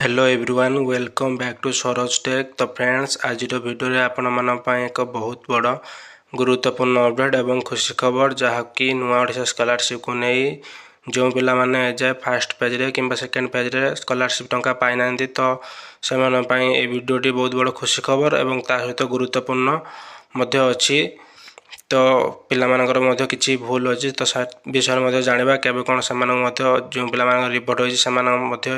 Hello everyone welcome back to Saroj tech. तो friends आज video आपण मानी एक बहुत बड़ गुरुत्वपूर्ण अपडेट एवं खुशी खबर जहाँकि नुआ ओडिशा स्कॉलरशिप को नहीं जो पिला माने एजाए फास्ट पेज रे किंबा सेकेंड पेज रे स्कॉलरशिप टंका पाई ना तो से भिडियोटी बहुत बड़ खुशी खबर एवं ता सहित गुरुत्वपूर्ण मध्य अच्छी। तो पिलाମାନଙ୍କର କିଛି ଭୁଲ ଅଛି ତ ବିଷୟରେ ମଧ୍ୟ ଜାଣିବା କେବେ କ'ଣ ସେମାନଙ୍କୁ ମଧ୍ୟ ଯେଉଁ ପିଲାମାନଙ୍କର ରିପୋର୍ଟ ହୋଇଛି ସେମାନଙ୍କୁ ମଧ୍ୟ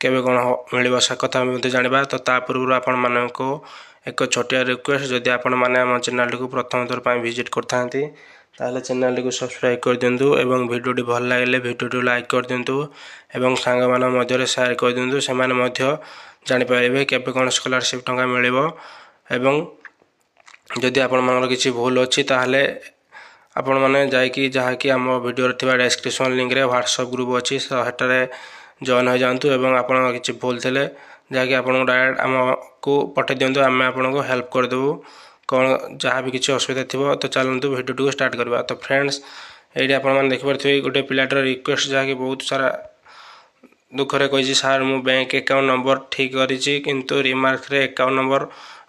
କେବେ କ'ଣ ମିଳିବ ସେ କଥା ମଧ୍ୟ ଜାଣିବା। ତ ତା ପୂର୍ବରୁ ଆପଣମାନଙ୍କୁ ଏକ ଛୋଟିଆ ରିକ୍ୱେଷ୍ଟ, ଯଦି ଆପଣମାନେ ଆମ ଚ୍ୟାନେଲଟିକୁ ପ୍ରଥମ ଥର ପାଇଁ ଭିଜିଟ୍ କରିଥାନ୍ତି ତାହେଲେ ଚ୍ୟାନେଲଟିକୁ ସବସ୍କ୍ରାଇବ୍ କରିଦିଅନ୍ତୁ ଏବଂ ଭିଡ଼ିଓଟି ଭଲ ଲାଗିଲେ ଭିଡ଼ିଓଟି ଲାଇକ୍ କରିଦିଅନ୍ତୁ ଏବଂ ସାଙ୍ଗମାନଙ୍କ ମଧ୍ୟରେ ସେୟାର କରିଦିଅନ୍ତୁ, ସେମାନେ ମଧ୍ୟ ଜାଣିପାରିବେ କେବେ କ'ଣ ସ୍କଲାରସିପ୍ ଟଙ୍କା ମିଳିବ। ଏବଂ जदि आपणमानଙ୍କର କିଛି ଭୁଲ ଅଛି ତାହେଲେ ଆପଣମାନେ ଯାଇକି ଯାହାକି ଆମ ଭିଡ଼ିଓରେ ଥିବା ଡେସ୍କ୍ରିପସନ୍ ଲିଙ୍କରେ ହ୍ୱାଟ୍ସଆପ୍ ଗ୍ରୁପ୍ ଅଛି ସେଠାରେ ଜଏନ୍ ହୋଇଯାଆନ୍ତୁ ଏବଂ ଆପଣଙ୍କ କିଛି ଭୁଲ ଥିଲେ ଯାହାକି ଆପଣଙ୍କୁ ଡାଇରେକ୍ଟ ଆମକୁ ପଠାଇ ଦିଅନ୍ତୁ, ଆମେ ଆପଣଙ୍କୁ ହେଲ୍ପ କରିଦେବୁ କ'ଣ ଯାହା ବି କିଛି ଅସୁବିଧା ଥିବ। ତ ଚାଲନ୍ତୁ ଭିଡ଼ିଓଟିକୁ ଷ୍ଟାର୍ଟ କରିବା। ତ ଫ୍ରେଣ୍ଡସ୍ ଏଇଠି ଆପଣମାନେ ଦେଖିପାରୁଥିବେ ଗୋଟେ ପିଲାଟାର ରିକ୍ୱେଷ୍ଟ ଯାହାକି ବହୁତ ସାରା ଦୁଃଖରେ କହିଛି, ସାର୍ ମୁଁ ବ୍ୟାଙ୍କ ଆକାଉଣ୍ଟ ନମ୍ବର ଠିକ୍ କରିଛି କିନ୍ତୁ ରିମାର୍କରେ ଆକାଉଣ୍ଟ ନମ୍ବର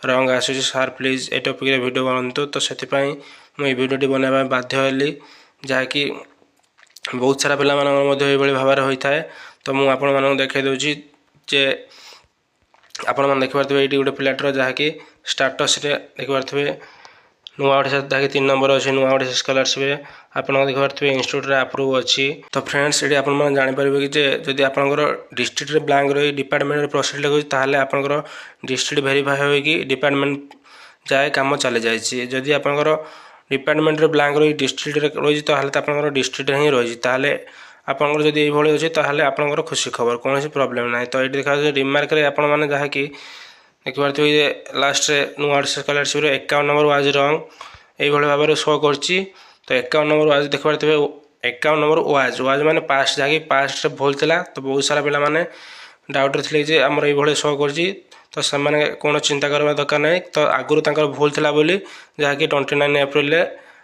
रंग आसूँ सार प्लीज ए टॉपिक रे वीडियो बनातु। तो से मुझे भिडियोटी बनवाई बाध्य हेली जहाँकि बहुत सारा पिला भाव होता है। तो मुझे आपण देखा दूसरी जे आपण मैंने देखिपे ये गोटे पिलाटर जहाँकि स्टाटस देखिपे नुआ ओडिशा जहाँकि 3 नंबर अच्छे नुआ ओडिशा स्कॉलरशिप आप देखिपे इंस्टीट्यूट अप्रूव अच्छी। तो फ्रेंड्स ये आप जापर कि जदि आपंकर डिस्ट्रिक्ट ब्लांक रही डिपार्टमेंट प्रोसीड लगे ताहले आपंकर डिस्ट्रिक्ट वेरीफाई होगी डिपार्टमेंट जाए कम चली जाए। जदि आपंकर डिपार्टमेंट ब्लांक रही डिस्ट्रिक्ट रही तो डिस्ट्रिक्ट ही रही ताहले आपंकर जदि ये अच्छे ताहले आपंकर खुशी खबर कौन प्रॉब्लम ना। तो ये देखा रिमार्क आप जहाँकि देखिपे लास्ट नुआ ओडिशा स्कॉलरशिप अकाउंट नंबर वाज रंग ये भाव में शो कर। तो अकाउंट नंबर वाज देखिपे अकाउंट नंबर वाज वाज माने पास्ट जहाँकि पास्ट भूल था। तो बहुत सारा पिला माने डाउट थे जे आमर ये शो कर तो से कौन चिंता करवा दरकार ना। तो आगुरी भूल था बोली जहाँकि 29 एप्रिल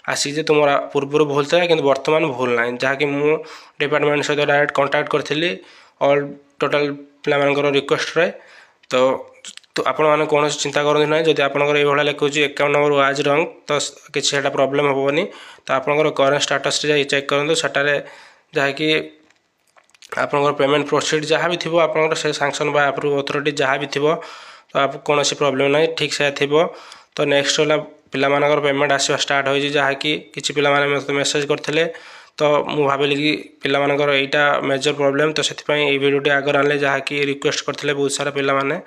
आसी तुम पूर्व भूल था कि बर्तमान भूल ना, जहाँकि मु डिपार्टमेंट सहित डायरेक्ट कांटेक्ट करी ऑल टोटाल पिला रिक्वेस्ट रे। तो आपण मैंने कौन चिंता करूँ ना, जब आपंकर ये लिखुच्छी अकाउंट नंबर वाज रंग तो किसी प्रॉब्लम हेनी। तो आपंकर करेन्ट स्टाटस चेक करूँ सेटारे जहाँकि आपंकर पेमेंट प्रोसीड जहाँ भी थी आप सैंक्शन बा अप्रूव अथॉरिटी जहाँ भी थी तो आप कौन प्रॉब्लम ना ठीक से थी। तो नेक्स्ट है पिलामानकर पेमेंट आसवा स्टार्ट हो जहाँकि किसी पिला माने मेसेज करते। तो मुझे भाविली कि पिलामानकर एटा मेजर प्रॉब्लम तो से भिडियोटी आगे आने जहाँकि रिक्वेस्ट करते बहुत सारा पिला माने।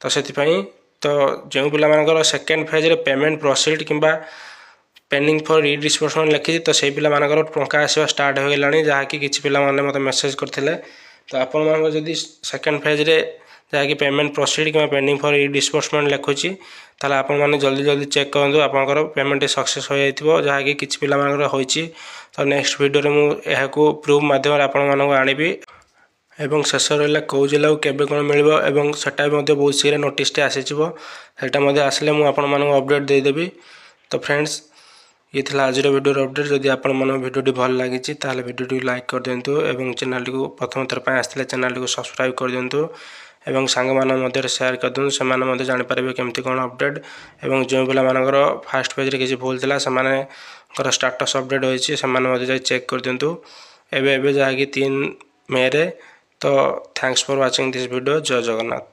तो से तो जो पिलामानकर सेकेंड फेज रे पेमेंट प्रोसीड किंबा पेंडिंग फॉर रीडिस्बर्समेंट लिखी तो से पिलामानकर टंका आसवा स्टार्ट हो गलानी जहाँकि किसी पिला माने मते मेसेज करते। तो आपण जदि सेकेंड फेज रे जहाँकि पेमेंट प्रोसीड कि पेंडिंग फॉर रीडिस्बर्समेंट लिखुच्छी ताले आपण मैंने जल्दी जल्दी चेक करूँ आपंकर पेमेंट सक्सेस हो जाइए जहाँकि किसी पिला होइछि। तो नेक्स्ट वीडियो में प्रूफ माध्यम आपण आनिबी एवं शेष रहा कौ जिला केबे कौन मिल एवं सेटा बहुत शीघ्र नोटिस आसीटा आसले मुझे अपडेट देदेवी। तो फ्रेंड्स ये थी आज वीडियो अपडेट। जदि आप भिडियोटी भल लगी ताहले भिडियोटी लाइक कर दिंतु एवं चैनल को प्रथम थर पर आसते चैनल को सब्सक्राइब कर दिंतु एवं सांग मान शेयर कर दिंतु से जापर केमती कौन अपडेट एवं जो पिला फास्ट पेज रे किसी भूल था से स्टाटस अपडेट होती चेक कर दिंतु एवं जहाँकि 3 मई रे। तो thanks for watching this video. जय जगन्नाथ।